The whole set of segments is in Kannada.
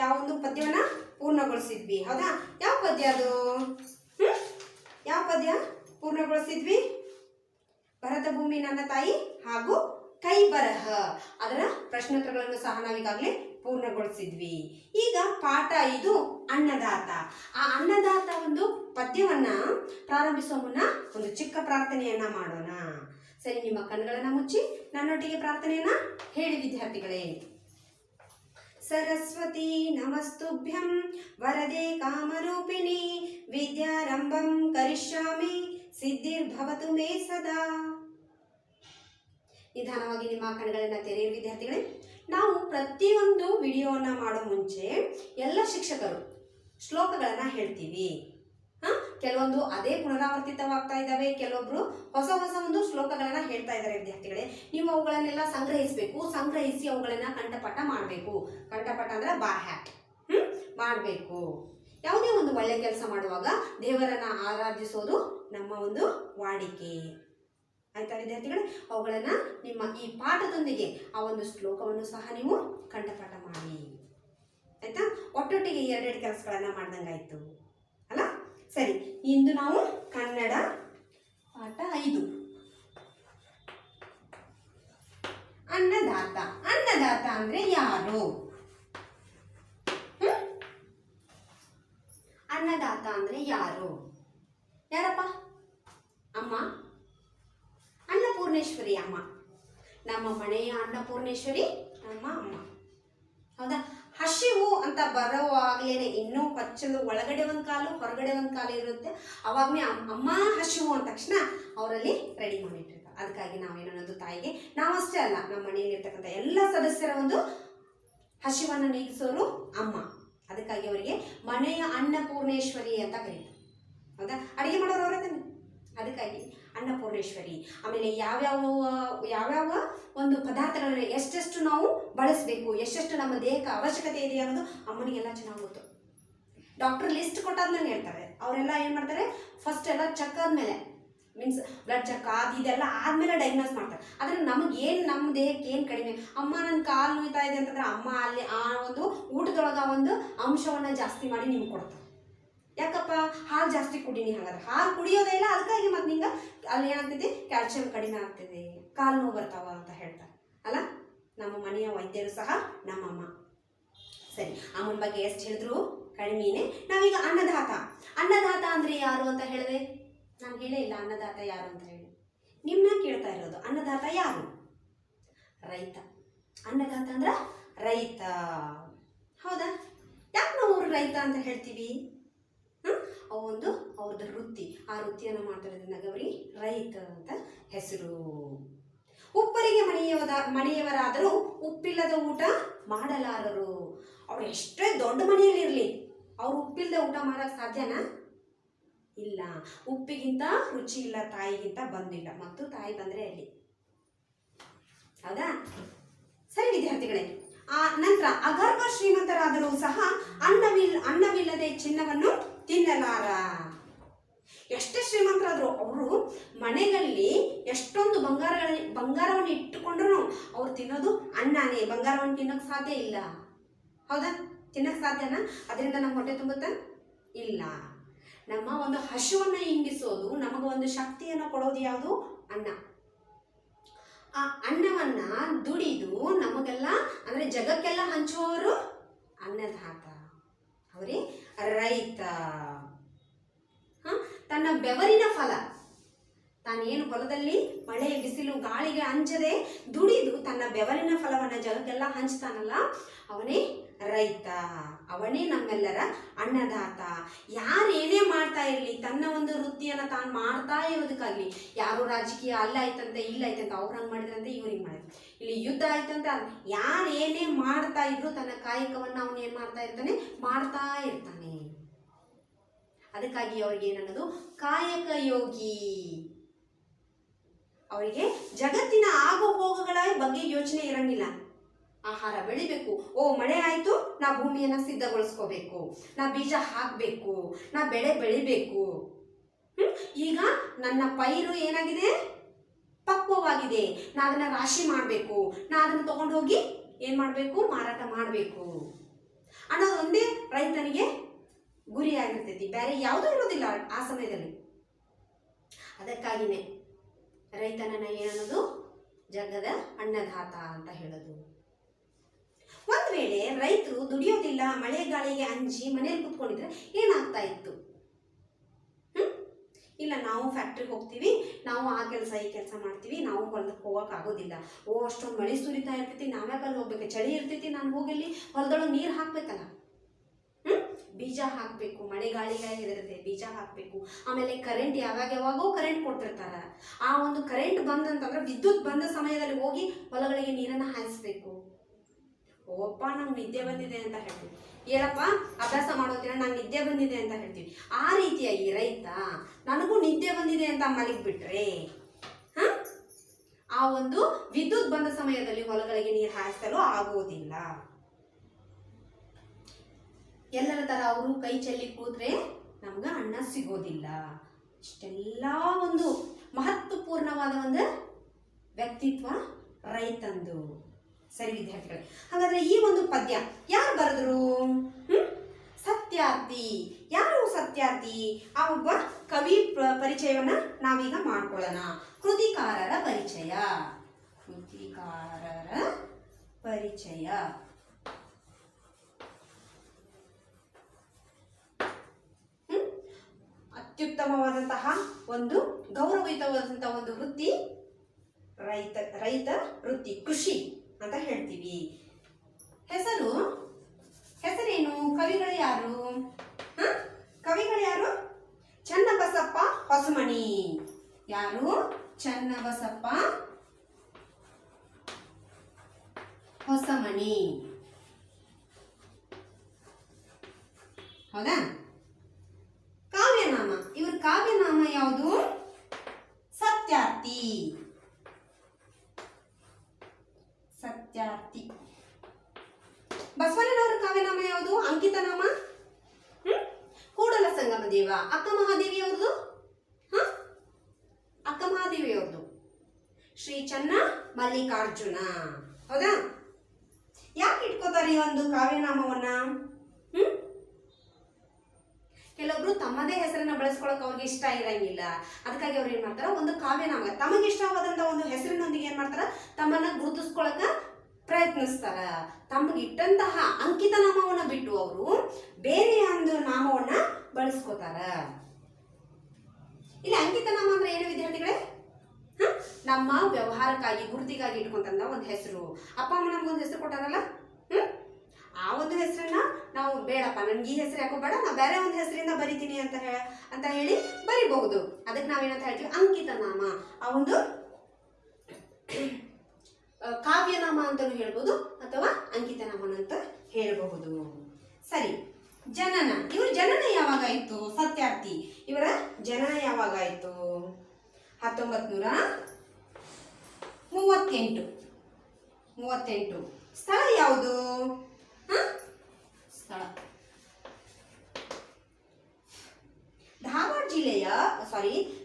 ಯಾವೊಂದು ಪದ್ಯವನ್ನ ಪೂರ್ಣಗೊಳಿಸಿದ್ವಿ. ಹೌದಾ? ಯಾವ ಪದ್ಯ ಅದು? ಯಾವ ಪದ್ಯ ಪೂರ್ಣಗೊಳಿಸಿದ್ವಿ? ಭರತ ಭೂಮಿ ನನ್ನ ತಾಯಿ ಹಾಗೂ ಕೈ ಬರಹ, ಅದರ ಪ್ರಶ್ನೋತ್ತರಗಳನ್ನು ಸಹ ನಾವೀಗಾಗಲೇ ಪೂರ್ಣಗೊಳಿಸಿದ್ವಿ. ಈಗ ಪಾಠ 5 ಅನ್ನದಾತ. ಆ ಅನ್ನದಾತ ಒಂದು ಪದ್ಯವನ್ನ ಪ್ರಾರಂಭಿಸುವ ಮುನ್ನ ಒಂದು ಚಿಕ್ಕ ಪ್ರಾರ್ಥನೆಯನ್ನ ಮಾಡೋಣ. ಸರಿ, ನಿಮ್ಮ ಕಣ್ಣುಗಳನ್ನ ಮುಚ್ಚಿ ನನ್ನೊಟ್ಟಿಗೆ ಪ್ರಾರ್ಥನೆಯನ್ನ ಹೇಳಿ ವಿದ್ಯಾರ್ಥಿಗಳೇ. ಸರಸ್ವತಿ ನಮಸ್ತುಭ್ಯಂ ವರದೆ ಕಾಮರೂಪಿಣಿ ವಿದ್ಯಾರಂಭಂ ಕರಿಷ್ಯಾಮಿ ಸಿದ್ಧಿರ್ಭವತು ಮೇ ಸದಾ. ನಿಧಾನವಾಗಿ ನಿಮ್ಮ ಕಣ್ಣುಗಳನ್ನ ತೆರೆಯಿರಿ ವಿದ್ಯಾರ್ಥಿಗಳೇ. ನಾವು ಪ್ರತಿಯೊಂದು ವಿಡಿಯೋವನ್ನ ಮಾಡೋ ಮುಂಚೆ ಎಲ್ಲ ಶಿಕ್ಷಕರು ಶ್ಲೋಕಗಳನ್ನ ಹೇಳ್ತೀವಿ. ಕೆಲವೊಂದು ಅದೇ ಪುನರಾವರ್ತಿತವಾಗ್ತಾ ಇದ್ದಾವೆ, ಕೆಲವೊಬ್ರು ಹೊಸ ಹೊಸ ಒಂದು ಶ್ಲೋಕಗಳನ್ನ ಹೇಳ್ತಾ ಇದ್ದಾರೆ ವಿದ್ಯಾರ್ಥಿಗಳೇ. ನೀವು ಅವುಗಳನ್ನೆಲ್ಲ ಸಂಗ್ರಹಿಸಬೇಕು. ಸಂಗ್ರಹಿಸಿ ಅವುಗಳನ್ನ ಕಂಠಪಾಠ ಮಾಡಬೇಕು. ಕಂಠಪಾಠ ಅಂದ್ರೆ ಬಾ ಹ್ಯಾಟ್ ಮಾಡಬೇಕು. ಯಾವುದೇ ಒಂದು ಒಳ್ಳೆ ಕೆಲಸ ಮಾಡುವಾಗ ದೇವರನ್ನ ಆರಾಧಿಸೋದು ನಮ್ಮ ಒಂದು ವಾಡಿಕೆ. ಆಯ್ತಾ ವಿದ್ಯಾರ್ಥಿಗಳೇ? ಅವುಗಳನ್ನ ನಿಮ್ಮ ಈ ಪಾಠದೊಂದಿಗೆ ಆ ಒಂದು ಶ್ಲೋಕವನ್ನು ಸಹ ನೀವು ಕಂಠಪಾಠ ಮಾಡಿ. ಆಯ್ತಾ? ಒಟ್ಟೊಟ್ಟಿಗೆ 2 ಕೆಲಸಗಳನ್ನ ಮಾಡ್ದಂಗಾಯ್ತು ಅಲ್ಲ? ಸರಿ, ಇಂದು ನಾವು ಕನ್ನಡ ಪಾಠ 5 ಅನ್ನದಾತ. ಅನ್ನದಾತ ಅಂದ್ರೆ ಯಾರು? ಅನ್ನದಾತ ಅಂದ್ರೆ ಯಾರು? ಯಾರಪ್ಪ? ಅಮ್ಮ, ಅನ್ನಪೂರ್ಣೇಶ್ವರಿ ಅಮ್ಮ. ನಮ್ಮ ಮನೆಯ ಅನ್ನಪೂರ್ಣೇಶ್ವರಿ ನಮ್ಮ ಅಮ್ಮ. ಹೌದಾ? ಹಸಿವು ಅಂತ ಬರೋವಾಗ್ಲೇನೆ ಇನ್ನೂ ಪಚ್ಚಲು ಒಳಗಡೆ ಒಂದು ಕಾಲು ಹೊರಗಡೆ ಒಂದು ಕಾಲು ಇರುತ್ತೆ. ಅವಾಗ್ಲೇ ಅಮ್ಮ ಹಸಿವು ಅಂದ ತಕ್ಷಣ ಅವರಲ್ಲಿ ರೆಡಿ ಮಾಡಿಟ್ಟಿರ್ತಾರೆ. ಅದಕ್ಕಾಗಿ ನಾವೇನನ್ನೋದು ತಾಯಿಗೆ, ನಾವಷ್ಟೇ ಅಲ್ಲ, ನಮ್ಮ ಮನೆಯಲ್ಲಿ ಇರ್ತಕ್ಕಂಥ ಎಲ್ಲ ಸದಸ್ಯರ ಒಂದು ಹಸಿವನ್ನು ನೀಗಿಸೋರು ಅಮ್ಮ. ಅದಕ್ಕಾಗಿ ಅವರಿಗೆ ಮನೆಯ ಅನ್ನಪೂರ್ಣೇಶ್ವರಿ ಅಂತ ಕರೀತಾರೆ. ಹೌದಾ? ಅಡುಗೆ ಮಾಡೋರು ಅವರೇ ತಾನೆ, ಅದಕ್ಕಾಗಿ ಅನ್ನಪೂರ್ಣೇಶ್ವರಿ. ಆಮೇಲೆ ಯಾವ್ಯಾವ ಒಂದು ಪದಾರ್ಥಗಳನ್ನ ಎಷ್ಟೆಷ್ಟು ನಾವು ಬಳಸಬೇಕು, ಎಷ್ಟೆಷ್ಟು ನಮ್ಮ ದೇಹಕ್ಕೆ ಅವಶ್ಯಕತೆ ಇದೆ ಅನ್ನೋದು ಅಮ್ಮನಿಗೆಲ್ಲ ಚೆನ್ನಾಗಿ ಗೊತ್ತು. ಡಾಕ್ಟರ್ ಲಿಸ್ಟ್ ಕೊಟ್ಟಾದ್ಮೇಲೆ ಹೇಳ್ತಾರೆ. ಅವರೆಲ್ಲ ಏನು ಮಾಡ್ತಾರೆ, ಫಸ್ಟ್ ಎಲ್ಲ ಚೆಕ್ ಆದಮೇಲೆ, ಮೀನ್ಸ್ ಬ್ಲಡ್ ಚೆಕ್ ಇದೆಲ್ಲ ಆದಮೇಲೆ ಡಯಾಗ್ನೋಸ್ ಮಾಡ್ತಾರೆ. ಆದರೆ ನಮಗೇನು, ನಮ್ಮ ದೇಹಕ್ಕೆ ಏನು ಕಡಿಮೆ, ಅಮ್ಮ ನನ್ನ ಕಾಲು ನೋಯ್ತಾ ಇದೆ ಅಂತಂದ್ರೆ ಅಮ್ಮ ಅಲ್ಲಿ ಆ ಒಂದು ಊಟದೊಳಗೆ ಒಂದು ಅಂಶವನ್ನು ಜಾಸ್ತಿ ಮಾಡಿ ನಿಮ್ಗೆ ಕೊಡ್ತಾರೆ. ಯಾಕಪ್ಪ? ಹಾಲು ಜಾಸ್ತಿ ಕುಡೀನಿ. ಹಾಗಾದ್ರೆ ಹಾಲು ಕುಡಿಯೋದೇ ಇಲ್ಲ, ಅದಕ್ಕಾಗಿ ಮತ್ತೆ ನಿಂಗೆ ಅಲ್ಲಿ ಏನಾಗ್ತೈತಿ, ಕ್ಯಾಲ್ಸಿಯಂ ಕಡಿಮೆ ಆಗ್ತದೆ, ಕಾಲು ನೋವು ಬರ್ತಾವ ಅಂತ ಹೇಳ್ತಾರೆ ಅಲ್ಲ? ನಮ್ಮ ಮನೆಯ ವೈದ್ಯರು ಸಹ ನಮ್ಮಮ್ಮ. ಸರಿ, ಅಮ್ಮನ ಬಗ್ಗೆ ಎಷ್ಟು ಹೇಳಿದ್ರು ಕಡಿಮೆನೇ. ನಾವೀಗ ಅನ್ನದಾತ. ಅನ್ನದಾತ ಅಂದ್ರೆ ಯಾರು ಅಂತ ಹೇಳಿದೆ? ನಾನು ಹೇಳೇ ಇಲ್ಲ ಅನ್ನದಾತ ಯಾರು ಅಂತ ಹೇಳಿ. ನಿಮ್ಮನ್ನ ಕೇಳ್ತಾ ಇರೋದು, ಅನ್ನದಾತ ಯಾರು? ರೈತ. ಅನ್ನದಾತ ಅಂದ್ರೆ ರೈತ. ಹೌದಾ? ಯಾಕೆ ನಾವು ರೈತ ಅಂತ ಹೇಳ್ತೀವಿ? ಒಂದು ಅವ್ರದ್ದು ವೃತ್ತಿ, ಆ ವೃತ್ತಿಯನ್ನು ಮಾಡ್ತಿರೋದ್ರಿಂದ ಅವರಿಗೆ ರೈತ ಅಂತ ಹೆಸರು. ಉಪ್ಪರಿಗೆ ಮನೆಯವರಾದರೂ ಉಪ್ಪಿಲ್ಲದ ಊಟ ಮಾಡಲಾರರು. ಅವ್ರು ಎಷ್ಟೇ ದೊಡ್ಡ ಮನೆಯಲ್ಲಿರಲಿ, ಅವ್ರು ಉಪ್ಪಿಲ್ಲದ ಊಟ ಮಾಡೋಕ್ಕೆ ಸಾಧ್ಯನಾ? ಇಲ್ಲ. ಉಪ್ಪಿಗಿಂತ ರುಚಿ ಇಲ್ಲ ತಾಯಿಗಿಂತ ಬಂದಿಲ್ಲ, ಮತ್ತು ತಾಯಿ ಬಂದರೆ ಅಲ್ಲಿ. ಹೌದಾ? ಸರಿ ವಿದ್ಯಾರ್ಥಿಗಳೇ, ನಂತರ ಅಗರ್ಭ ಶ್ರೀಮಂತರಾದರೂ ಸಹ ಅನ್ನವಿಲ್ಲದೆ ಚಿನ್ನವನ್ನು ತಿನ್ನಲಾರ. ಎಷ್ಟೇ ಶ್ರೀಮಂತರಾದ್ರು ಅವರು ಮನೆಯಲ್ಲಿ ಎಷ್ಟೊಂದು ಬಂಗಾರವನ್ನು ಇಟ್ಟುಕೊಂಡ್ರು ಅವ್ರು ತಿನ್ನೋದು ಅನ್ನನೇ. ಬಂಗಾರವನ್ನು ತಿನ್ನೋಕೆ ಸಾಧ್ಯ ಇಲ್ಲ. ಹೌದಾ? ತಿನ್ನೋಕೆ ಸಾಧ್ಯನಾ? ಅದರಿಂದ ನಮ್ಮ ಹೊಟ್ಟೆ ತುಂಬುತ್ತಾ? ಇಲ್ಲ. ನಮ್ಮ ಒಂದು ಹಸಿವನ್ನು ಇಂಗಿಸೋದು, ನಮಗೆ ಒಂದು ಶಕ್ತಿಯನ್ನು ಕೊಡೋದು ಯಾವುದು? ಅನ್ನ. ಆ ಅನ್ನವನ್ನ ದುಡಿದು ನಮಗೆಲ್ಲ ಅಂದ್ರೆ ಜಗಕ್ಕೆಲ್ಲ ಹಂಚುವವರು ಅನ್ನದಾತ, ಅವರೇ ರೈತ. ತನ್ನ ಬೆವರಿನ ಫಲ, ತಾನೇನು ಹೊಲದಲ್ಲಿ ಮಳೆ ಬಿಸಿಲು ಗಾಳಿಗೆ ಅಂಜದೆ ದುಡಿದು ತನ್ನ ಬೆವರಿನ ಫಲವನ್ನು ಜಗಕ್ಕೆಲ್ಲ ಹಂಚ್ತಾನಲ್ಲ, ಅವನೇ ರೈತ. ಅವನೇ ನಮ್ಮೆಲ್ಲರ ಅನ್ನದಾತ. ಯಾರೇನೇ ಮಾಡ್ತಾ ಇರಲಿ, ತನ್ನ ಒಂದು ವೃತ್ತಿಯನ್ನು ತಾನು ಮಾಡ್ತಾ ಇರೋದಕ್ಕಾಗಲಿ, ಯಾರು ರಾಜಕೀಯ ಅಲ್ಲಾಯ್ತಂತೆ ಇಲ್ಲಾಯ್ತಂತೆ, ಅವ್ರು ಹಂಗೆ ಮಾಡಿದ್ರಂತೆ ಇವ್ರು ಹಿಂಗೆ ಮಾಡಿದ್ರು, ಇಲ್ಲಿ ಯುದ್ಧ ಆಯ್ತಂತ, ಯಾರೇನೇ ಮಾಡ್ತಾ ಇದ್ರು ತನ್ನ ಕಾಯಕವನ್ನು ಅವನು ಏನು ಮಾಡ್ತಾ ಇರ್ತಾನೆ, ಮಾಡ್ತಾ ಇರ್ತಾನೆ. ಅದಕ್ಕಾಗಿ ಅವ್ರಿಗೆ ಏನನ್ನೋದು ಕಾಯಕ ಯೋಗಿ. ಅವರಿಗೆ ಜಗತ್ತಿನ ಆಗು ಹೋಗುಗಳ ಬಗ್ಗೆ ಯೋಚನೆ ಇರಂಗಿಲ್ಲ. ಆಹಾರ ಬೆಳಿಬೇಕು, ಓ ಮಳೆ ಆಯ್ತು, ನಾ ಭೂಮಿಯನ್ನ ಸಿದ್ಧಗೊಳಿಸ್ಕೋಬೇಕು, ನಾ ಬೀಜ ಹಾಕಬೇಕು, ನಾ ಬೆಳೆ ಬೆಳಿಬೇಕು. ಈಗ ನನ್ನ ಪೈರು ಏನಾಗಿದೆ, ಪಕ್ವವಾಗಿದೆ, ನಾ ಅದನ್ನ ರಾಶಿ ಮಾಡಬೇಕು, ನಾ ಅದನ್ನ ತಗೊಂಡು ಹೋಗಿ ಏನ್ ಮಾಡಬೇಕು, ಮಾರಾಟ ಮಾಡಬೇಕು. ಅನ್ನೋದೊಂದೇ ರೈತನಿಗೆ ಗುರಿಯಾಗಿರ್ತೈತಿ, ಬೇರೆ ಯಾವುದೂ ಇರೋದಿಲ್ಲ ಆ ಸಮಯದಲ್ಲಿ. ಅದಕ್ಕಾಗಿನೇ ರೈತನನ್ನ ಏನನ್ನೋದು ಜಗದ ಅನ್ನದಾತ ಅಂತ ಹೇಳೋದು. ಒಂದ್ ವೇಳೆ ರೈತರು ದುಡಿಯೋದಿಲ್ಲ, ಮಳೆ ಗಾಳಿಗೆ ಅಂಜಿ ಮನೇಲಿ ಕುತ್ಕೊಂಡಿದ್ರೆ ಏನಾಗ್ತಾ ಇತ್ತು? ಇಲ್ಲ, ನಾವು ಫ್ಯಾಕ್ಟ್ರಿಗೆ ಹೋಗ್ತೀವಿ, ನಾವು ಆ ಕೆಲಸ ಈ ಕೆಲಸ ಮಾಡ್ತೀವಿ, ನಾವು ಹೊಲಕ್ಕೆ ಹೋಗಕ್ಕೆ ಆಗೋದಿಲ್ಲ, ಅಷ್ಟೊಂದು ಮಳೆ ಸುರಿತಾ ಇರ್ತೈತಿ, ನಾವ್ಯಾಕಲ್ಲಿ ಹೋಗ್ಬೇಕು, ಚಳಿ ಇರ್ತೈತಿ, ನಾನು ಹೋಗಲ್ಲಿ ಹೊಲದೊಳಗೆ ನೀರು ಹಾಕ್ಬೇಕಲ್ಲ, ಬೀಜ ಹಾಕಬೇಕು, ಮಳೆ ಗಾಳಿಗಾಗಿ ಇರುತ್ತೆ, ಬೀಜ ಹಾಕಬೇಕು. ಆಮೇಲೆ ಕರೆಂಟ್ ಯಾವಾಗೋ ಕರೆಂಟ್ ಕೊಡ್ತಿರ್ತಾರ. ಆ ಒಂದು ಕರೆಂಟ್ ಬಂದಂತಂದ್ರೆ ವಿದ್ಯುತ್ ಬಂದ ಸಮಯದಲ್ಲಿ ಹೋಗಿ ಹೊಲಗಳಿಗೆ ನೀರನ್ನು ಹಾಯಿಸ್ಬೇಕು. ಓಪ್ಪ ನಂಗೆ ನಿದ್ದೆ ಬಂದಿದೆ ಅಂತ ಹೇಳ್ತೀವಿ, ಏನಪ್ಪ ಅಭ್ಯಾಸ ಮಾಡೋದಿಲ್ಲ, ನಂಗೆ ನಿದ್ದೆ ಬಂದಿದೆ ಅಂತ ಹೇಳ್ತೀವಿ. ಆ ರೀತಿಯಾಗಿ ರೈತ ನನಗೂ ನಿದ್ದೆ ಬಂದಿದೆ ಅಂತ ಮಲಗಿಬಿಟ್ರೆ ಆ ಒಂದು ವಿದ್ಯುತ್ ಬಂದ ಸಮಯದಲ್ಲಿ ಹೊಲಗಳಿಗೆ ನೀರು ಹಾಯಿಸಲು ಆಗುವುದಿಲ್ಲ. ಎಲ್ಲರ ತರ ಅವರು ಕೈ ಚೆಲ್ಲಿ ಕೂತ್ರೆ ನಮ್ಗೆ ಅನ್ನ ಸಿಗೋದಿಲ್ಲ. ಇಷ್ಟೆಲ್ಲ ಒಂದು ಮಹತ್ವಪೂರ್ಣವಾದ ಒಂದು ವ್ಯಕ್ತಿತ್ವ ರೈತಂದು. ಸರಿ ವಿದ್ಯಾರ್ಥಿಗಳೇ, ಹಾಗಾದ್ರೆ ಈ ಒಂದು ಪದ್ಯ ಯಾರು ಬರೆದ್ರು? ಸತ್ಯಾರ್ಥಿ. ಯಾರು ಸತ್ಯಾರ್ಥಿ? ಆ ಒಬ್ಬ ಕವಿ ಪರಿಚಯವನ್ನ ನಾವೀಗ ಮಾಡ್ಕೊಳ್ಳೋಣ. ಕೃತಿಕಾರರ ಪರಿಚಯ. ಕೃತಿಕಾರರ ಪರಿಚಯ. ಅತ್ಯುತ್ತಮವಾದಂತಹ ಒಂದು ಗೌರವಯುತವಾದಂತಹ ಒಂದು ವೃತ್ತಿ ರೈತ ವೃತ್ತಿ, ಕೃಷಿ ಅಂತ ಹೇಳ್ತೀವಿ. ಹೆಸರೇನು? ಕವಿಗಳು ಯಾರು? ಕವಿಗಳು ಯಾರು? ಚನ್ನಬಸಪ್ಪ ಹೊಸಮನಿ. ಯಾರು? ಚನ್ನಬಸಪ್ಪ ಹೊಸಮನಿ. ಹೌದಾ? ಕಾವ್ಯನಾಮ. ಇವ್ರ ಕಾವ್ಯನಾಮ ಯಾವುದು? ಸತ್ಯಾರ್ಥಿ. ಸತ್ಯಾರ್ಥಿ. ಬಸವಣ್ಣನವರ ಕಾವ್ಯನಾಮ ಯಾವುದು? ಅಂಕಿತ ನಾಮ. ಕೂಡಲ ಸಂಗಮ ದೇವ. ಅಕ್ಕ ಮಹಾದೇವಿ ಅವ್ರದ್ದು? ಅಕ್ಕ ಮಹಾದೇವಿ ಅವ್ರದ್ದು ಶ್ರೀ ಚನ್ನ ಮಲ್ಲಿಕಾರ್ಜುನ. ಹೌದಾ? ಯಾಕೆ ಇಟ್ಕೋತಾರೆ ಈ ಒಂದು ಕಾವ್ಯನಾಮವನ್ನ? ಕೆಲವೊಬ್ರು ತಮ್ಮದೇ ಹೆಸರನ್ನ ಬಳಸ್ಕೊಳಕ್ ಅವ್ರಿಗೆ ಇಷ್ಟ ಇರಂಗಿಲ್ಲ. ಅದಕ್ಕಾಗಿ ಅವ್ರು ಏನ್ ಮಾಡ್ತಾರ, ಒಂದು ಕಾವ್ಯನಾಮ ತಮಗೆ ಇಷ್ಟವಾದಂತ ಒಂದು ಹೆಸರಿನೊಂದಿಗೆ ಏನ್ ಮಾಡ್ತಾರ, ತಮ್ಮನ್ನ ಗುರುತಿಸ್ಕೊಳಕ ಪ್ರಯತ್ನಿಸ್ತಾರ. ತಮಗೆ ಇಟ್ಟಂತಹ ಅಂಕಿತ ನಾಮವನ್ನ ಬಿಟ್ಟು ಅವರು ಬೇರೆ ಒಂದು ನಾಮವನ್ನ ಬಳಸ್ಕೋತಾರ. ಇಲ್ಲಿ ಅಂಕಿತ ನಾಮ ಅಂದ್ರೆ ಏನು ವಿದ್ಯಾರ್ಥಿಗಳೇ? ನಮ್ಮ ವ್ಯವಹಾರಕ್ಕಾಗಿ ಗುರುತಿಗಾಗಿ ಇಟ್ಕೊಂತಂದ ಒಂದು ಹೆಸರು. ಅಪ್ಪ ಅಮ್ಮ ನಮ್ಗೊಂದು ಹೆಸರು ಕೊಟ್ಟಾರಲ್ಲ, ಆ ಒಂದು ಹೆಸರನ್ನ ನಾವು ಬೇಡಪ್ಪ, ನನ್ಗೆ ಈ ಹೆಸರು ಯಾಕೋ ಬೇಡ, ನಾ ಬೇರೆ ಒಂದು ಹೆಸರಿಂದ ಬರಿತೀನಿ ಅಂತ ಹೇಳಿ ಬರಿಬಹುದು. ಅದಕ್ಕೆ ನಾವೇನಂತ ಹೇಳ್ತೀವಿ? ಅಂಕಿತ ನಾಮ. ಆ ಒಂದು ಕಾವ್ಯನಾಮ ಅಂತಲೂ ಹೇಳ್ಬೋದು ಅಥವಾ ಅಂಕಿತ ನಾಮನ ಅಂತ ಹೇಳಬಹುದು. ಸರಿ, ಜನನ. ಇವ್ರ ಜನನ ಯಾವಾಗಾಯ್ತು? ಸತ್ಯಾರ್ಥಿ ಇವರ ಜನನ ಯಾವಾಗಾಯ್ತು? 1938. ಸ್ಥಳ ಯಾವುದು? ಸ್ಥಳ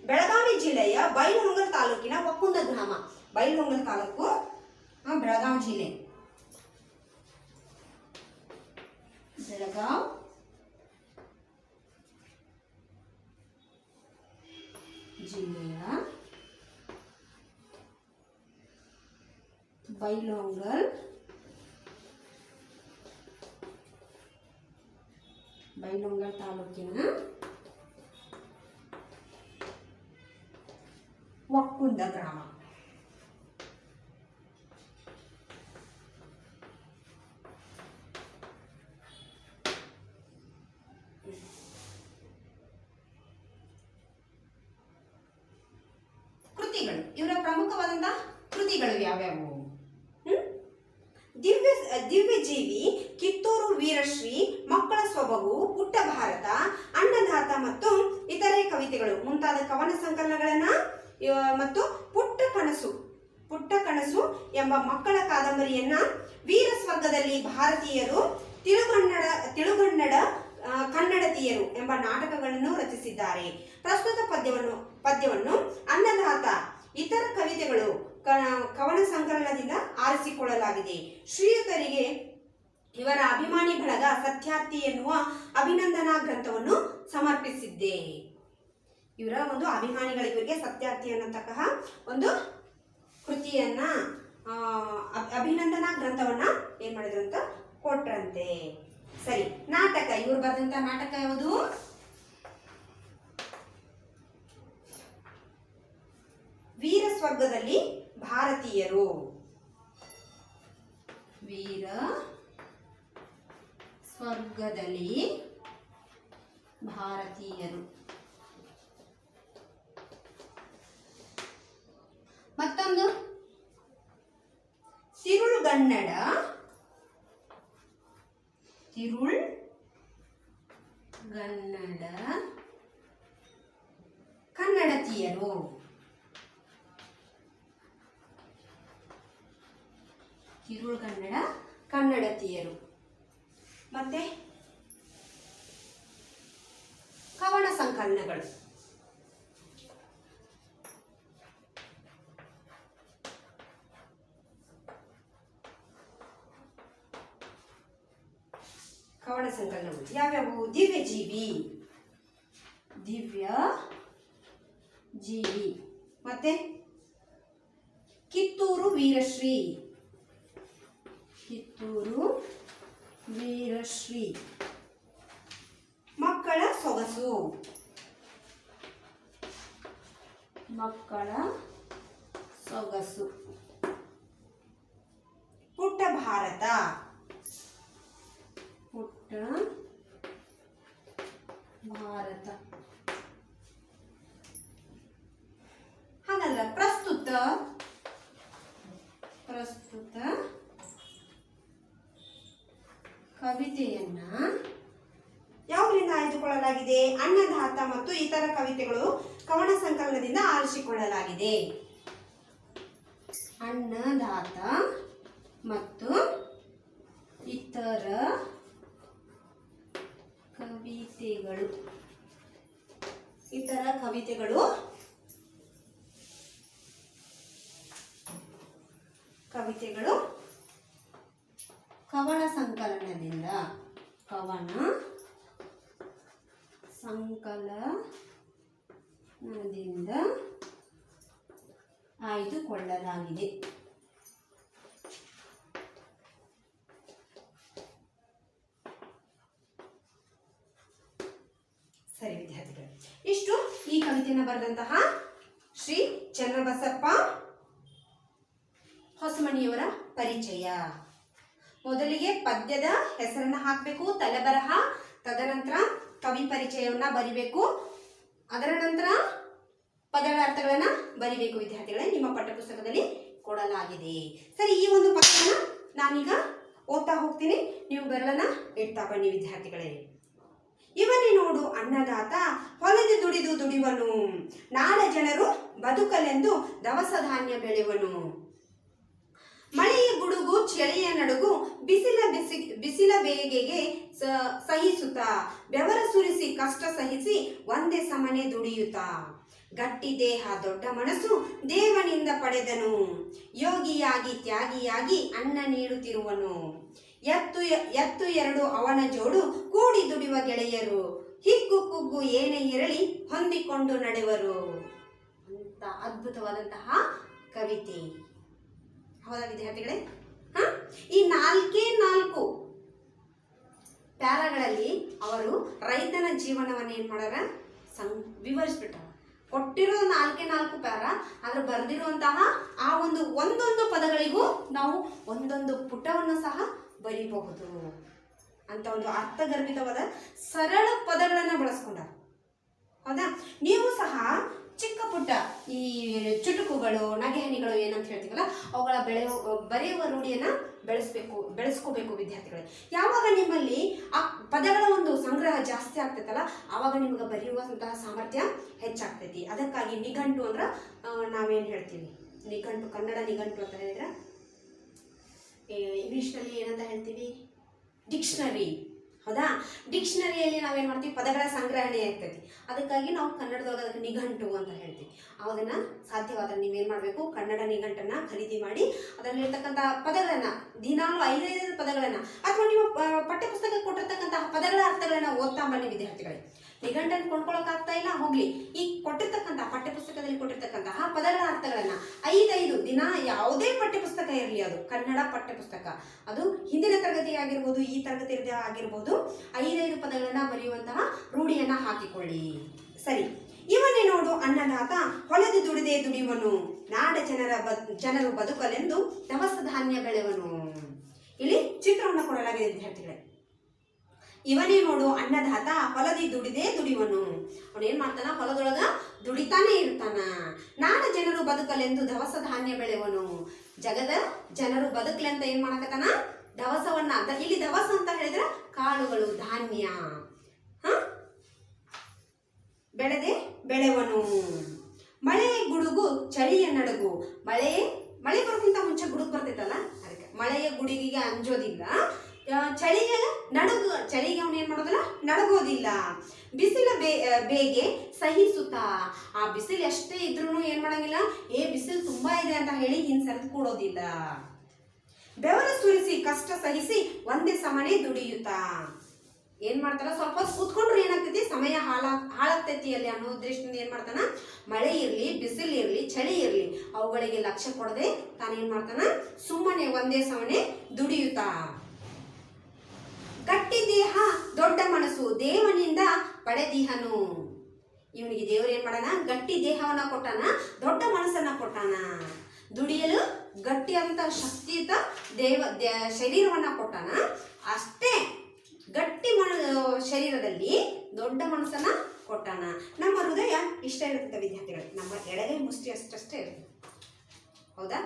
ಬೆಳಗಾವಿ ಜಿಲ್ಲೆಯ ಬೈಲಹೊಂಗಲ ತಾಲೂಕಿನ ಒಕ್ಕುಂದ ಗ್ರಾಮ. ಬೈಲಹೊಂಗಲ ತಾಲೂಕು, ಬೆಳಗಾವಿ ಜಿಲ್ಲೆ. ಬೆಳಗಾವಿ ಜಿಲ್ಲೆಯ ಬೈಲಹೊಂಗಲ ತಾಲೂಕಿನ ಒಕ್ಕುಂದ ಗ್ರಾಮ. ಕೃತಿಗಳು. ಇವರ ಪ್ರಮುಖವಾದಂತಹ ಕೃತಿಗಳು ಯಾವ್ಯಾವು? ದಿವ್ಯಜೀವಿ, ಕಿತ್ತೂರು ವೀರಶ್ರೀ, ಮಕ್ಕಳ ಸೊಬಗು, ಪುಟ್ಟ ಭಾರತ, ಅನ್ನದಾತ ಮತ್ತು ಇತರೆ ಕವಿತೆಗಳು ಮುಂತಾದ ಕವನ ಸಂಕಲನಗಳನ್ನ ಮತ್ತು ಪುಟ್ಟ ಕನಸು ಎಂಬ ಮಕ್ಕಳ ಕಾದಂಬರಿಯನ್ನ, ವೀರ ಸ್ವರ್ಗದಲ್ಲಿ ಭಾರತೀಯರು, ತಿಳುಗನ್ನಡ ಕನ್ನಡತಿಯರು ಎಂಬ ನಾಟಕಗಳನ್ನು ರಚಿಸಿದ್ದಾರೆ. ಪ್ರಸ್ತುತ ಪದ್ಯವನ್ನು ಅನ್ನದಾತ ಇತರ ಕವಿತೆಗಳು ಕವನ ಸಂಕಲನದಿಂದ ಆರಿಸಿಕೊಳ್ಳಲಾಗಿದೆ. ಶ್ರೀಯುತರಿಗೆ ಇವರ ಅಭಿಮಾನಿ ಬಳಗ ಸತ್ಯಾರ್ಥಿ ಎನ್ನುವ ಅಭಿನಂದನಾ ಗ್ರಂಥವನ್ನು ಸಮರ್ಪಿಸಿದ್ದೆ. ಇವರ ಒಂದು ಅಭಿಮಾನಿಗಳಿಗೆ ಸತ್ಯಾರ್ಥಿ ಅನ್ನತಕ್ಕಂತಹ ಒಂದು ಕೃತಿಯನ್ನ ಅಭಿನಂದನಾ ಗ್ರಂಥವನ್ನ ಏನ್ ಮಾಡಿದ್ರು ಅಂತ ಕೊಟ್ರಂತೆ. ಸರಿ, ನಾಟಕ. ಇವ್ರು ಬರೆದಂತ ನಾಟಕ ಯಾವುದು? ವೀರ ಸ್ವರ್ಗದಲ್ಲಿ ಭಾರತೀಯರು. ವೀರ ಸ್ವರ್ಗದಲ್ಲಿ ಭಾರತೀಯರು. ಮತ್ತೊಂದು ತಿರುಳ್ಗನ್ನಡ. ತಿರುಳ್ಗನ್ನಡ ಕನ್ನಡತಿಯರು. ತಿರುಳ್ಗನ್ನಡ ಕನ್ನಡತಿಯರು. ಮತ್ತೆ ಕವನ ಸಂಕಲನಗಳು. ಕವನ ಸಂಕಲನಗಳು ಯಾವ್ಯಾವು? ದಿವ್ಯಜೀವಿ, ದಿವ್ಯಜೀವಿ. ಮತ್ತೆ ಕಿತ್ತೂರು ವೀರಶ್ರೀ, ಕಿತ್ತೂರು ವೀರಶ್ರೀ. ಮಕ್ಕಳ ಸೊಗಸು, ಮಕ್ಕಳ ಸೊಗಸು. ಪುಟ್ಟ ಭಾರತ, ಪುಟ್ಟ ಭಾರತ. ಹಾಗಾದ್ರೆ ಪ್ರಸ್ತುತ ಕವಿತೆಯನ್ನ ಯಾವುದರಿಂದ ಆಯ್ದುಕೊಳ್ಳಲಾಗಿದೆ? ಅನ್ನದಾತ ಮತ್ತು ಇತರ ಕವಿತೆಗಳು ಕವನ ಸಂಕಲನದಿಂದ ಆರಿಸಿಕೊಳ್ಳಲಾಗಿದೆ. ಅನ್ನದಾತ ಮತ್ತು ಇತರ ಕವಿತೆಗಳು. ಇತರ ಕವಿತೆಗಳು ಕವನ ಸಂಕಲನದಿಂದ ಆಯ್ದುಕೊಳ್ಳಲಾಗಿದೆ. ಸರಿ ವಿದ್ಯಾರ್ಥಿಗಳು, ಇಷ್ಟು ಈ ಕವಿತೆಯನ್ನು ಬರೆದಂತಹ ಶ್ರೀ ಚನ್ನಬಸಪ್ಪ ಹೊಸಮನಿಯವರ ಪರಿಚಯ. ಮೊದಲಿಗೆ ಪದ್ಯದ ಹೆಸರನ್ನ ಹಾಕಬೇಕು, ತಲೆಬರಹ, ತದನಂತರ ಕವಿ ಪರಿಚಯವನ್ನ ಬರಿಬೇಕು, ಅದರ ನಂತರ ಪದಗಳ ಅರ್ಥಗಳನ್ನ ಬರಿಬೇಕು. ವಿದ್ಯಾರ್ಥಿಗಳೇ, ನಿಮ್ಮ ಪಠ್ಯಪುಸ್ತಕದಲ್ಲಿ ಕೊಡಲಾಗಿದೆ. ಸರಿ, ಈ ಒಂದು ಪದವನ್ನ ನಾನೀಗ ಓದ್ತಾ ಹೋಗ್ತೀನಿ, ನೀವು ಬೆರಳನ್ನ ಇಡ್ತಾ ಬನ್ನಿ ವಿದ್ಯಾರ್ಥಿಗಳೇ. ಇವನೇ ನೋಡು ಅನ್ನದಾತ, ಹೊಲದಿ ದುಡಿದು ದುಡಿವನು, ನಾಡ ಜನರು ಬದುಕಲೆಂದು ದವಸ ಧಾನ್ಯ ಬೆಳೆಯುವನು. ಮಳೆಯ ಗುಡುಗು ಚಳಿಯ ನಡುಗು, ಬಿಸಿಲ ಬೇಗೆಗೆ ಸಹಿಸುತ್ತ, ಬೆವರ ಸುರಿಸಿ ಕಷ್ಟ ಸಹಿಸಿ ಒಂದೇ ಸಮನೆ ದುಡಿಯುತ್ತ, ಗಟ್ಟಿ ದೇಹ ದೊಡ್ಡ ಮನಸ್ಸು ದೇವನಿಂದ ಪಡೆದನು, ಯೋಗಿಯಾಗಿ ತ್ಯಾಗಿಯಾಗಿ ಅನ್ನ ನೀಡುತ್ತಿರುವನು. ಎತ್ತು ಎರಡು ಅವನ ಜೋಡು, ಕೂಡಿ ದುಡಿಯುವ ಗೆಳೆಯರು, ಹಿಕ್ಕು ಕುಗ್ಗು ಏನೇ ಇರಲಿ ಹೊಂದಿಕೊಂಡು ನಡೆವರು ಅಂತ ಅದ್ಭುತವಾದಂತಹ ಕವಿತೆ. ಹೌದಾ ವಿದ್ಯಾರ್ಥಿಗಳೇ? ಈ 4 ಪ್ಯಾರಾಗಳಲ್ಲಿ ಅವರು ರೈತನ ಜೀವನವನ್ನು ಏನ್ ಮಾಡಾರ ವಿವರಿಸ್ಬಿಟ್ಟಾರ. ಕೊಟ್ಟಿರೋ 4 ಪ್ಯಾರಾ, ಆದ್ರೆ ಬರೆದಿರುವಂತಹ ಆ ಒಂದೊಂದು ಪದಗಳಿಗೂ ನಾವು ಒಂದೊಂದು ಪುಟವನ್ನು ಸಹ ಬರೀಬಹುದು ಅಂತ ಒಂದು ಅರ್ಥಗರ್ಭಿತವಾದ ಸರಳ ಪದಗಳನ್ನ ಬಳಸ್ಕೊಂಡಾರ. ಹೌದಾ? ನೀವು ಸಹ ಚಿಕ್ಕ ಪುಟ್ಟ ಈ ಚುಟುಕುಗಳು, ನಗೆಹನಿಗಳು ಏನಂತ ಹೇಳ್ತೀವಲ್ಲ, ಅವುಗಳ ಬರೆಯುವ ರೂಢಿಯನ್ನ ಬೆಳೆಸ್ಕೋಬೇಕು ವಿದ್ಯಾರ್ಥಿಗಳೇ. ಯಾವಾಗ ನಿಮ್ಮಲ್ಲಿ ಆ ಪದಗಳ ಒಂದು ಸಂಗ್ರಹ ಜಾಸ್ತಿ ಆಗ್ತೈತಲ್ಲ, ಆವಾಗ ನಿಮ್ಗೆ ಬರೆಯುವಂತಹ ಸಾಮರ್ಥ್ಯ ಹೆಚ್ಚಾಗ್ತೈತಿ. ಅದಕ್ಕಾಗಿ ನಿಘಂಟು ಅಂದ್ರೆ ನಾವೇನು ಹೇಳ್ತೀವಿ, ನಿಘಂಟು, ಕನ್ನಡ ನಿಘಂಟು ಅಂತ ಹೇಳಿದ್ರೆ ಇಂಗ್ಲೀಷ್ನಲ್ಲಿ ಏನಂತ ಹೇಳ್ತೀವಿ? ಡಿಕ್ಷನರಿ. ಹೌದಾ. ಡಿಕ್ಷನರಿಯಲ್ಲಿ ನಾವೇನು ಮಾಡ್ತೀವಿ, ಪದಗಳ ಸಂಗ್ರಹಣೆ ಆಗ್ತೈತಿ. ಅದಕ್ಕಾಗಿ ನಾವು ಕನ್ನಡದೊಳಗೆ ಅದಕ್ಕೆ ನಿಘಂಟು ಅಂತ ಹೇಳ್ತೀವಿ. ಅದನ್ನು ಸಾಧ್ಯವಾದರೆ ನೀವೇನು ಮಾಡಬೇಕು, ಕನ್ನಡ ನಿಘಂಟನ್ನು ಖರೀದಿ ಮಾಡಿ ಅದರಲ್ಲಿರ್ತಕ್ಕಂಥ ಪದಗಳನ್ನು ದಿನಾಲು 5 ಪದಗಳನ್ನು ಅಥವಾ ನೀವು ಪಠ್ಯಪುಸ್ತಕ ಕೊಟ್ಟಿರ್ತಕ್ಕಂತಹ ಪದಗಳ ಅರ್ಥಗಳನ್ನು ಓದ್ತಾ ಬನ್ನಿ ವಿದ್ಯಾರ್ಥಿಗಳೇ. ನಿಘಂಟನ್ನು ಕೊಂಡ್ಕೊಳ್ಳೋಕ್ಕಾಗ್ತಾ ಇಲ್ಲ, ಹೋಗ್ಲಿ, ಈ ಕೊಟ್ಟಿರ್ತಕ್ಕಂತಹ ಪಠ್ಯಪುಸ್ತಕದಲ್ಲಿ ಕೊಟ್ಟಿರ್ತಕ್ಕಂತಹ ಪದಗಳ ಅರ್ಥಗಳನ್ನು 5 ದಿನ, ಯಾವುದೇ ಪಠ್ಯಪುಸ್ತಕ ಇರಲಿ, ಅದು ಕನ್ನಡ ಪಠ್ಯಪುಸ್ತಕ, ಅದು ಹಿಂದಿನ ತರಗತಿ ಆಗಿರ್ಬೋದು, ಈ ತರಗತಿ ಆಗಿರ್ಬೋದು, 5 ಪದಗಳನ್ನು ಬರೆಯುವಂತಹ ರೂಢಿಯನ್ನು ಹಾಕಿಕೊಳ್ಳಿ. ಸರಿ. ಇವನೇ ನೋಡು ಅನ್ನದಾತ, ಹೊಲದಿ ದುಡಿದೇ ದುಡಿಯುವನು, ನಾಡ ಜನರು ಬದುಕಲೆಂದು ದವಸ ಧಾನ್ಯ ಬೆಳೆವನು. ಇಲ್ಲಿ ಚಿತ್ರವನ್ನು ಕೊಡಲಾಗಿದೆ ವಿದ್ಯಾರ್ಥಿಗಳೇ. ಇವನೇ ನೋಡು ಅನ್ನದಾತ, ಹೊಲದಿ ದುಡಿದೇ ದುಡಿಯುವನು. ಅವನೇನ್ ಮಾಡ್ತಾನ, ಹೊಲದೊಳಗ ದುಡಿತಾನೆ ಇರ್ತಾನ. ನಾಡ ಜನರು ಬದುಕಲೆಂದು ದವಸ ಧಾನ್ಯ ಬೆಳೆವನು. ಜಗದ ಜನರು ಬದುಕಲೆ ಅಂತ ಏನ್ ಮಾಡಕತ್ತಾನ, ದವಸವನ್ನ, ಇಲ್ಲಿ ದವಸ ಅಂತ ಹೇಳಿದ್ರೆ ಕಾಳುಗಳು, ಧಾನ್ಯ ಬೆಳೆದೆ ಬೆಳೆವನು. ಮಳೆ ಗುಡುಗು ಚಳಿಯ ನಡುಗು. ಮಳೆ ಬರೋಕ್ಕಿಂತ ಮುಂಚೆ ಗುಡುಗು ಬರ್ತೈತಲ್ಲ, ಅದಕ್ಕೆ ಮಳೆಯ ಗುಡುಗಿಗೆ ಅಂಜೋದಿಲ್ಲ. ಚಳಿಗೆ ಅವನು ಏನ್ ಮಾಡೋದಿಲ್ಲ, ನಡಗೋದಿಲ್ಲ. ಬಿಸಿಲ ಬೇಗೆ ಸಹಿಸುತ್ತಾ. ಆ ಬಿಸಿಲು ಎಷ್ಟೇ ಇದ್ರೂ ಏನ್ ಮಾಡಂಗಿಲ್ಲ, ಬಿಸಿಲು ತುಂಬಾ ಇದೆ ಅಂತ ಹೇಳಿ ಸರಿದು ಕೂಡೋದಿಲ್ಲ. ಬೆವರು ಸುರಿಸಿ ಕಷ್ಟ ಸಹಿಸಿ ಒಂದೇ ಸಮನೆ ದುಡಿಯುತ್ತಾ. ಏನ್ ಮಾಡ್ತಾರ, ಸ್ವಲ್ಪ ಕೂತ್ಕೊಂಡ್ರು ಏನಾಗ್ತೈತಿ, ಸಮಯ ಹಾಳಾಗ್ತೈತಿ ಅಲ್ಲಿ ಅನ್ನೋ ಉದ್ದೇಶದಿಂದ ಏನ್ ಮಾಡ್ತಾನ, ಮಳೆ ಇರ್ಲಿ, ಬಿಸಿಲು ಇರ್ಲಿ, ಚಳಿ ಇರ್ಲಿ, ಅವುಗಳಿಗೆ ಲಕ್ಷ್ಯ ಕೊಡದೆ ತಾನೇನ್ ಮಾಡ್ತಾನ, ಸುಮ್ಮನೆ ಒಂದೇ ಸಮನೆ ದುಡಿಯುತ್ತಾ. ಗಟ್ಟಿ ದೇಹ ದೊಡ್ಡ ಮನಸ್ಸು, ದೇವನಿಂದ ಪಡೆದಿಹನು. ಇವನಿಗೆ ದೇವರು ಏನ್ ಮಾಡಾನ, ಗಟ್ಟಿ ದೇಹವನ್ನ ಕೊಟ್ಟಾನ, ದೊಡ್ಡ ಮನಸ್ಸನ್ನ ಕೊಟ್ಟಾನ. ದುಡಿಯಲು ಗಟ್ಟಿಯಾದಂತ ಶಕ್ತಿಯುತ ಶರೀರವನ್ನ ಕೊಟ್ಟಾನ. ಅಷ್ಟೇ ಗಟ್ಟಿ ಶರೀರದಲ್ಲಿ ದೊಡ್ಡ ಮನಸ್ಸನ್ನ ಕೊಟ್ಟಾನ. ನಮ್ಮ ಹೃದಯ ಇಷ್ಟ ಇರುತ್ತೆ ವಿದ್ಯಾರ್ಥಿಗಳು, ನಮ್ಮ ಎಡಗೈ ಮುಷ್ಟಿ ಅಷ್ಟೇ ಇರುತ್ತೆ. ಹೌದಾ.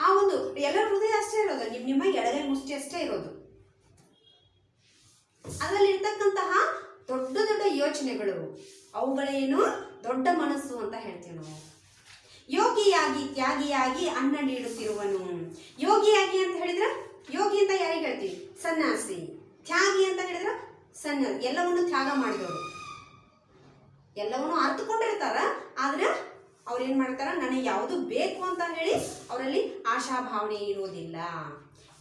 ಆ ಒಂದು ಎಲ್ಲರ ಹೃದಯ ಅಷ್ಟೇ ಇರೋದು, ನಿಮ್ಮ ಎಡಗೈ ಮುಷ್ಟಿ ಅಷ್ಟೇ ಇರೋದು. ಅದರಲ್ಲಿರ್ತಕ್ಕಂತಹ ದೊಡ್ಡ ದೊಡ್ಡ ಯೋಚನೆಗಳು, ಅವುಗಳೇನು, ದೊಡ್ಡ ಮನಸ್ಸು ಅಂತ ಹೇಳ್ತೀವಿ ನಾವು. ಯೋಗಿಯಾಗಿ ತ್ಯಾಗಿಯಾಗಿ ಅನ್ನ ನೀಡುತ್ತಿರುವನು. ಯೋಗಿಯಾಗಿ ಅಂತ ಹೇಳಿದ್ರೆ, ಯೋಗಿ ಅಂತ ಯಾರಿಗೆ ಹೇಳ್ತೀವಿ, ಸನ್ಯಾಸಿ. ತ್ಯಾಗಿ ಅಂತ ಹೇಳಿದ್ರೆ ಸನ್ಯಾಸಿ, ಎಲ್ಲವನ್ನು ತ್ಯಾಗ ಮಾಡಿದವರು, ಎಲ್ಲವನ್ನು ಅರ್ಥಕೊಂಡಿರ್ತಾರ. ಆದ್ರೆ ಅವ್ರೇನ್ ಮಾಡ್ತಾರ, ನನಗೆ ಯಾವುದು ಬೇಕು ಅಂತ ಹೇಳಿ ಅವರಲ್ಲಿ ಆಶಾಭಾವನೆ ಇರೋದಿಲ್ಲ,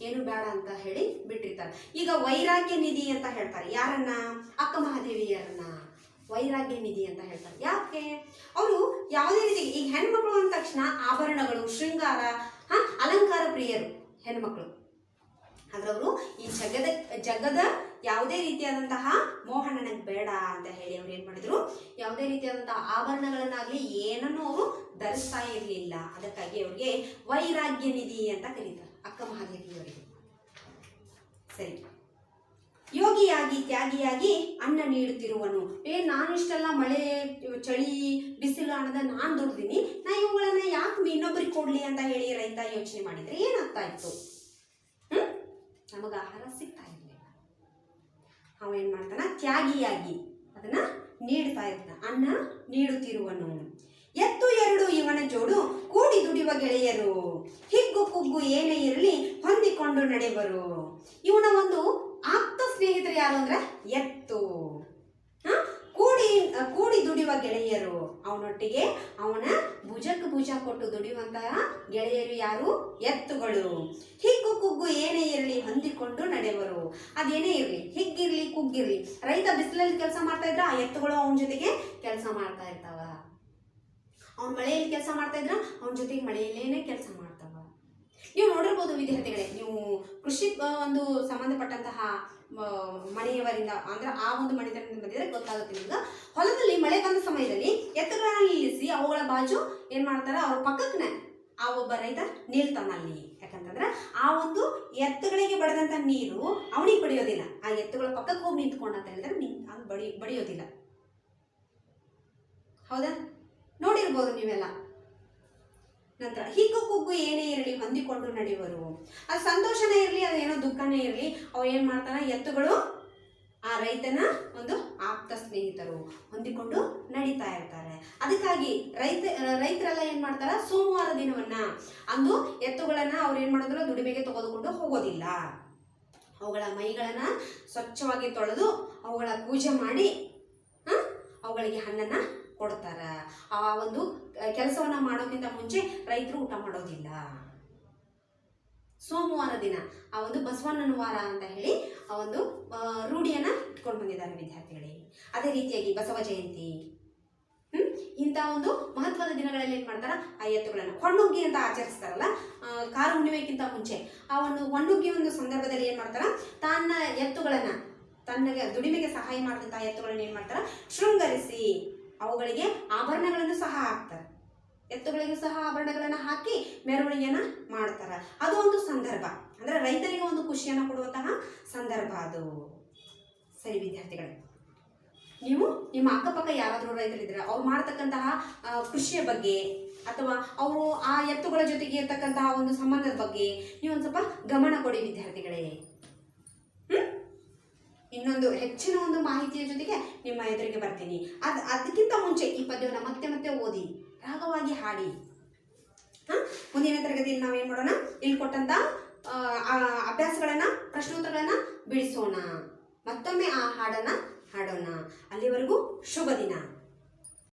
ಏನು ಬೇಡ ಅಂತ ಹೇಳಿ ಬಿಟ್ಟಿರ್ತಾರೆ. ಈಗ ವೈರಾಗ್ಯ ನಿಧಿ ಅಂತ ಹೇಳ್ತಾರೆ ಯಾರನ್ನ, ಅಕ್ಕ ಮಹಾದೇವಿಯರನ್ನ ವೈರಾಗ್ಯ ನಿಧಿ ಅಂತ ಹೇಳ್ತಾರೆ. ಯಾಕೆ, ಅವರು ಯಾವುದೇ ರೀತಿ, ಈಗ ಹೆಣ್ಮಕ್ಳು ಅಂದ ತಕ್ಷಣ ಆಭರಣಗಳು, ಶೃಂಗಾರ, ಅಲಂಕಾರ ಪ್ರಿಯರು ಹೆಣ್ಮಕ್ಳು. ಆದ್ರೆ ಅವರು ಈ ಜಗದ ಯಾವುದೇ ರೀತಿಯಾದಂತಹ ಮೋಹ ನನಗೆ ಬೇಡ ಅಂತ ಹೇಳಿ ಅವ್ರು ಏನ್ ಮಾಡಿದ್ರು, ಯಾವುದೇ ರೀತಿಯಾದಂತಹ ಆಭರಣಗಳನ್ನಾಗ್ಲಿ ಏನನ್ನೂ ಅವರು ಧರಿಸ್ತಾ ಇರಲಿಲ್ಲ. ಅದಕ್ಕಾಗಿ ಅವ್ರಿಗೆ ವೈರಾಗ್ಯ ನಿಧಿ ಅಂತ ಕರೀತಾರೆ, ಅಕ್ಕ ಮಹಾದೇವಿಯವರಿಗೆ. ಸರಿ. ಯೋಗಿಯಾಗಿ ತ್ಯಾಗಿಯಾಗಿ ಅನ್ನ ನೀಡುತ್ತಿರುವನು. ನಾನಿಷ್ಟೆಲ್ಲ ಮಳೆ ಚಳಿ ಬಿಸಿಲು ಅನ್ನೋದ ನಾನು ದುಡ್ದಿನಿ, ನಾ ಇವುಗಳನ್ನ ಯಾಕೆ ಇನ್ನೊಬ್ಬರಿಗೆ ಕೊಡ್ಲಿ ಅಂತ ಹೇಳಿ ರೈತ ಯೋಚನೆ ಮಾಡಿದ್ರೆ ಏನಾಗ್ತಾ ಇತ್ತು, ನಮಗ ಆಹಾರ ಸಿಗ್ತಾ ಇರಲಿಲ್ಲ. ಅವ ಏನ್ ಮಾಡ್ತಾನ, ತ್ಯಾಗಿಯಾಗಿ ಅದನ್ನ ನೀಡ್ತಾ ಇರ್ತಾನ. ಅನ್ನ ನೀಡುತ್ತಿರುವನು. ಎತ್ತು ಎರಡು ಇವನ ಜೋಡು, ಕೂಡಿ ದುಡಿಯುವ ಗೆಳೆಯರು, ಹಿಗ್ಗು ಕುಗ್ಗು ಏನೇ ಇರಲಿ ಹೊಂದಿಕೊಂಡು ನಡೆವರು. ಇವನ ಒಂದು ಆಪ್ತ ಸ್ನೇಹಿತರು ಯಾರು ಅಂದ್ರೆ ಎತ್ತು. ಕೂಡಿ ದುಡಿಯುವ ಗೆಳೆಯರು, ಅವನೊಟ್ಟಿಗೆ ಅವನ ಭುಜಕ್ಕೆ ಭುಜ ಕೊಟ್ಟು ದುಡಿಯುವಂತಹ ಗೆಳೆಯರು ಯಾರು, ಎತ್ತುಗಳು. ಹಿಗ್ಗು ಕುಗ್ಗು ಏನೇ ಇರಲಿ ಹೊಂದಿಕೊಂಡು ನಡೆವರು. ಅದೇನೇ ಇರಲಿ, ಹಿಗ್ಗಿರ್ಲಿ ಕುಗ್ಗಿರ್ಲಿ, ರೈತ ಬಿಸಿಲಲ್ಲಿ ಕೆಲಸ ಮಾಡ್ತಾ ಇದ್ರ, ಆ ಎತ್ತುಗಳು ಅವನ ಜೊತೆಗೆ ಕೆಲಸ ಮಾಡ್ತಾ ಇರ್ತಾವ. ಅವ್ನು ಮಳೆಯಲ್ಲಿ ಕೆಲಸ ಮಾಡ್ತಾ ಇದ್ರ, ಅವನ ಜೊತೆಗೆ ಮಳೆಯಲ್ಲೇನೆ ಕೆಲಸ ಮಾಡ್ತಾವ. ನೀವು ನೋಡಿರ್ಬೋದು ವಿದ್ಯಾರ್ಥಿಗಳೇ, ನೀವು ಕೃಷಿ ಒಂದು ಸಂಬಂಧಪಟ್ಟಂತಹ ಮನೆಯವರಿಂದ ಅಂದ್ರೆ ಆ ಒಂದು ಮನೆತನದಿಂದ ಬಂದಿದ್ರೆ ಗೊತ್ತಾಗುತ್ತೆ ನಿಮ್ಗೆ. ಹೊಲದಲ್ಲಿ ಮಳೆ ಬಂದ ಸಮಯದಲ್ಲಿ ಎತ್ತುಗಳನ್ನ ನಿಲ್ಲಿಸಿ ಅವುಗಳ ಬಾಜು ಏನ್ ಮಾಡ್ತಾರ, ಅವ್ರ ಪಕ್ಕಕ್ಕೆ ಆ ಒಬ್ಬ ರೈತ ನಿಲ್ತಾನ ಅಲ್ಲಿ. ಯಾಕಂತಂದ್ರೆ ಆ ಒಂದು ಎತ್ತುಗಳಿಗೆ ಬಡದಂತ ನೀರು ಅವನಿಗೆ ಬಡಿಯೋದಿಲ್ಲ, ಆ ಎತ್ತುಗಳ ಪಕ್ಕಕ್ಕೆ ಹೋಗಿ ನಿಂತ್ಕೊಂಡ ಅಂತ ಹೇಳಿದ್ರೆ ಅದು ಬಡಿಯೋದಿಲ್ಲ. ಹೌದಾ, ನೋಡಿರ್ಬೋದು ನೀವೆಲ್ಲ. ನಂತರ ಹಿಗ್ಗು ಕುಗ್ಗು ಏನೇ ಇರಲಿ ಹೊಂದಿಕೊಂಡು ನಡೆಯುವರು. ಅದು ಸಂತೋಷನೇ ಇರಲಿ, ಅದೇನೋ ದುಃಖನೇ ಇರಲಿ, ಅವ್ರು ಏನ್ ಮಾಡ್ತಾರ, ಎತ್ತುಗಳು ಆ ರೈತನ ಒಂದು ಆಪ್ತ ಸ್ನೇಹಿತರು, ಹೊಂದಿಕೊಂಡು ನಡೀತಾ ಇರ್ತಾರೆ. ಅದಕ್ಕಾಗಿ ರೈತರೆಲ್ಲ ಏನ್ ಮಾಡ್ತಾರ, ಸೋಮವಾರ ದಿನವನ್ನ ಅಂದು ಎತ್ತುಗಳನ್ನ ಅವ್ರು ಏನ್ ಮಾಡೋದಿಲ್ಲ, ದುಡಿಮೆಗೆ ತೆಗೆದುಕೊಂಡು ಹೋಗೋದಿಲ್ಲ. ಅವುಗಳ ಮೈಗಳನ್ನು ಸ್ವಚ್ಛವಾಗಿ ತೊಳೆದು ಅವುಗಳ ಪೂಜೆ ಮಾಡಿ ಅವುಗಳಿಗೆ ಹಣ್ಣನ್ನು ಕೊಡ್ತಾರೆ. ಆ ಒಂದು ಕೆಲಸವನ್ನು ಮಾಡೋಕ್ಕಿಂತ ಮುಂಚೆ ರೈತರು ಊಟ ಮಾಡೋದಿಲ್ಲ. ಸೋಮವಾರ ದಿನ ಆ ಒಂದು ಬಸವಣ್ಣನ ವಾರ ಅಂತ ಹೇಳಿ ಆ ಒಂದು ರೂಢಿಯನ್ನು ಇಟ್ಕೊಂಡು ಬಂದಿದ್ದಾರೆ ವಿದ್ಯಾರ್ಥಿಗಳಿಗೆ. ಅದೇ ರೀತಿಯಾಗಿ ಬಸವ ಜಯಂತಿ ಇಂಥ ಒಂದು ಮಹತ್ವದ ದಿನಗಳಲ್ಲಿ ಏನು ಮಾಡ್ತಾರೆ, ಆ ಎತ್ತುಗಳನ್ನು ಹೊಣ್ಣುಗ್ಗಿ ಅಂತ ಆಚರಿಸ್ತಾರಲ್ಲ, ಕಾರು ಹುಣ್ಣಿಮೆಗಿಂತ ಮುಂಚೆ ಆ ಒಂದು ಹೊಣ್ಣುಗ್ಗಿ ಒಂದು ಸಂದರ್ಭದಲ್ಲಿ ಏನು ಮಾಡ್ತಾರೆ, ತನ್ನ ಎತ್ತುಗಳನ್ನು ತನ್ನಗೆ ದುಡಿಮೆಗೆ ಸಹಾಯ ಮಾಡಿದಂಥ ಎತ್ತುಗಳನ್ನು ಏನು ಮಾಡ್ತಾರೆ, ಶೃಂಗರಿಸಿ ಅವುಗಳಿಗೆ ಆಭರಣಗಳನ್ನು ಸಹ ಹಾಕ್ತಾರೆ. ಎತ್ತುಗಳಿಗೂ ಸಹ ಆಭರಣಗಳನ್ನು ಹಾಕಿ ಮೆರವಣಿಗೆಯನ್ನು ಮಾಡ್ತಾರೆ. ಅದು ಒಂದು ಸಂದರ್ಭ, ಅಂದರೆ ರೈತರಿಗೆ ಒಂದು ಖುಷಿಯನ್ನು ಕೊಡುವಂತಹ ಸಂದರ್ಭ ಅದು. ಸರಿ ವಿದ್ಯಾರ್ಥಿಗಳೇ, ನೀವು ನಿಮ್ಮ ಅಕ್ಕಪಕ್ಕ ಯಾರಾದರೂ ರೈತರಿದ್ದೀರ, ಅವ್ರು ಮಾಡ್ತಕ್ಕಂತಹ ಕೃಷಿಯ ಬಗ್ಗೆ ಅಥವಾ ಅವರು ಆ ಎತ್ತುಗಳ ಜೊತೆಗೆ ಇರ್ತಕ್ಕಂತಹ ಒಂದು ಸಂಬಂಧದ ಬಗ್ಗೆ ನೀವು ಒಂದು ಸ್ವಲ್ಪ ಗಮನ ಕೊಡಿ ವಿದ್ಯಾರ್ಥಿಗಳೇ. ಇನ್ನೊಂದು ಹೆಚ್ಚಿನ ಒಂದು ಮಾಹಿತಿಯ ಜೊತೆಗೆ ನಿಮ್ಮ ಎದುರಿಗೆ ಬರ್ತೀನಿ. ಅದಕ್ಕಿಂತ ಮುಂಚೆ ಈ ಪದ್ಯವನ್ನು ಮತ್ತೆ ಮತ್ತೆ ಓದಿ ರಾಗವಾಗಿ ಹಾಡಿ. ಮುಂದಿನ ತರಗತಿಯಲ್ಲಿ ನಾವೇನು ಮಾಡೋಣ, ಇಲ್ಲಿ ಕೊಟ್ಟಂತ ಅಭ್ಯಾಸಗಳನ್ನು ಪ್ರಶ್ನೋತ್ತರಗಳನ್ನು ಬಿಡಿಸೋಣ. ಮತ್ತೊಮ್ಮೆ ಆ ಹಾಡನ್ನು ಹಾಡೋಣ. ಅಲ್ಲಿವರೆಗೂ ಶುಭ ದಿನ.